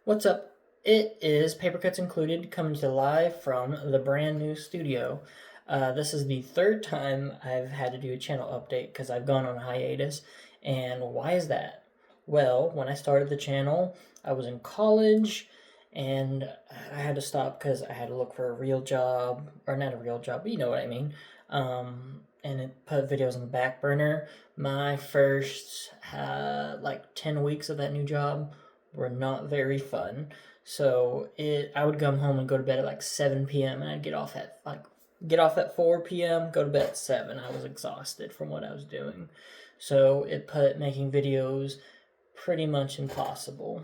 What's up? It is Paper Cuts Included coming to you live from the brand new studio. This is the third time I've had to do a channel update because I've gone on hiatus. And why is that? Well, when I started the channel, I was in college and I had to stop because I had to look for a real job, or not a real job, but you know what I mean. And it put videos on the back burner. My first 10 weeks of that new job were not very fun. So I would come home and go to bed at like 7 p.m. and I'd get off at 4 p.m., go to bed at 7. I was exhausted from what I was doing. So it put making videos pretty much impossible.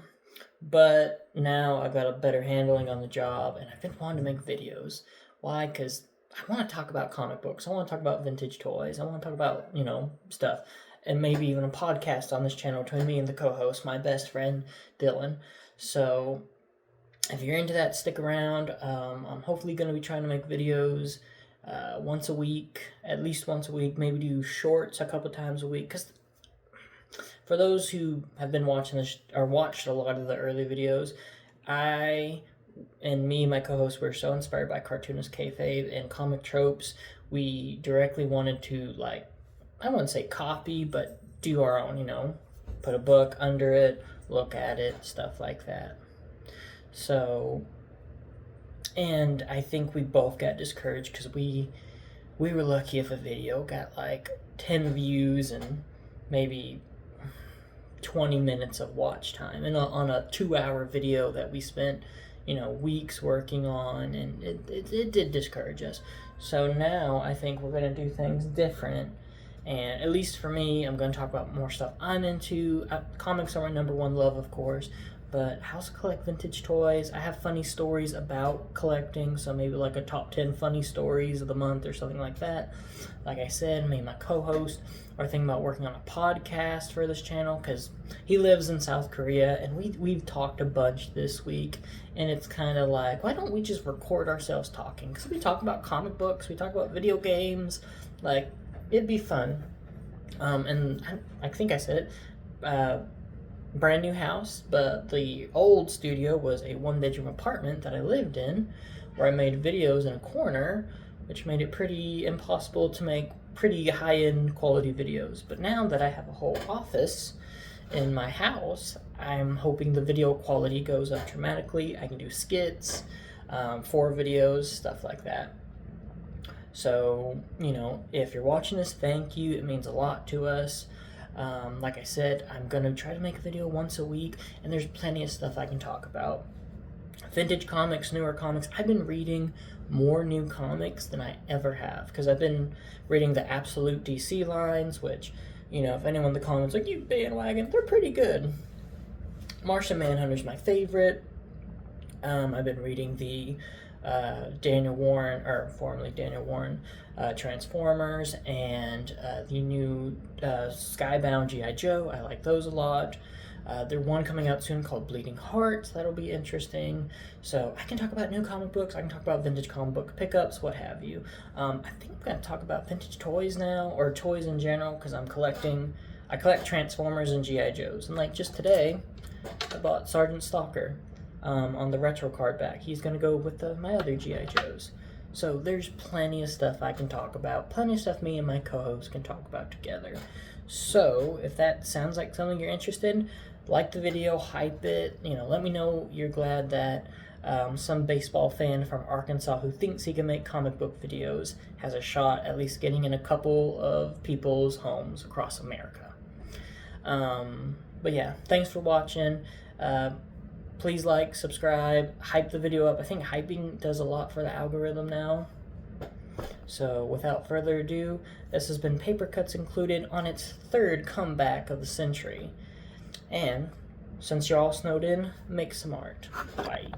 But now I've got a better handling on the job and I've been wanting to make videos. Why? Because I want to talk about comic books. I want to talk about vintage toys. I want to talk about, stuff. And maybe even a podcast on this channel between me and the co-host, my best friend, Dylan. So if you're into that, stick around. I'm hopefully going to be trying to make videos once a week, at least once a week, maybe do shorts a couple times a week. Because for those who have been watching this, or watched a lot of the early videos, I and me and my co-host were so inspired by cartoonist kayfabe and comic tropes. We directly wanted to, I wouldn't say copy, but do our own, put a book under it, look at it, stuff like that. So, and I think we both got discouraged because we were lucky if a video got 10 views and maybe 20 minutes of watch time, and on a 2-hour video that we spent weeks working on, and it did discourage us. So now I think we're going to do things different, and at least for me, I'm going to talk about more stuff I'm into. Comics are my number one love, of course, but I also collect vintage toys. I have funny stories about collecting, so maybe a top 10 funny stories of the month or something like that. Like I said, me and my co-host are thinking about working on a podcast for this channel because he lives in South Korea, and we've talked a bunch this week, and it's kind of like, why don't we just record ourselves talking? Because we talk about comic books, we talk about video games, it'd be fun. And I think I said it, brand new house, but the old studio was a 1-bedroom apartment that I lived in, where I made videos in a corner, which made it pretty impossible to make pretty high-end quality videos. But now that I have a whole office in my house, I'm hoping the video quality goes up dramatically. I can do skits, 4 videos, stuff like that. So, if you're watching this, thank you. It means a lot to us. Like I said, I'm going to try to make a video once a week, and there's plenty of stuff I can talk about. Vintage comics, newer comics. I've been reading more new comics than I ever have, because I've been reading the Absolute DC lines, which, if anyone in the comments you bandwagon, they're pretty good. Martian Manhunter's my favorite. I've been reading the Daniel Warren, or formerly Daniel Warren, Transformers, and the new Skybound G.I. Joe. I like those a lot. There's one coming out soon called Bleeding Hearts. That'll be interesting. So I can talk about new comic books. I can talk about vintage comic book pickups, what have you. I think I'm going to talk about vintage toys now, or toys in general, because I collect Transformers and G.I. Joes. And just today, I bought Sergeant Stalker on the retro card back. He's going to go with my other G.I. Joes. So there's plenty of stuff I can talk about. Plenty of stuff me and my co-host can talk about together. So if that sounds like something you're interested in, like the video, hype it, let me know you're glad that some baseball fan from Arkansas who thinks he can make comic book videos has a shot at least getting in a couple of people's homes across America. But yeah, thanks for watching. Please subscribe, hype the video up. I think hyping does a lot for the algorithm now. So without further ado, this has been Paper Cuts Included on its 3rd comeback of the century. And since you're all snowed in, make some art. Bye.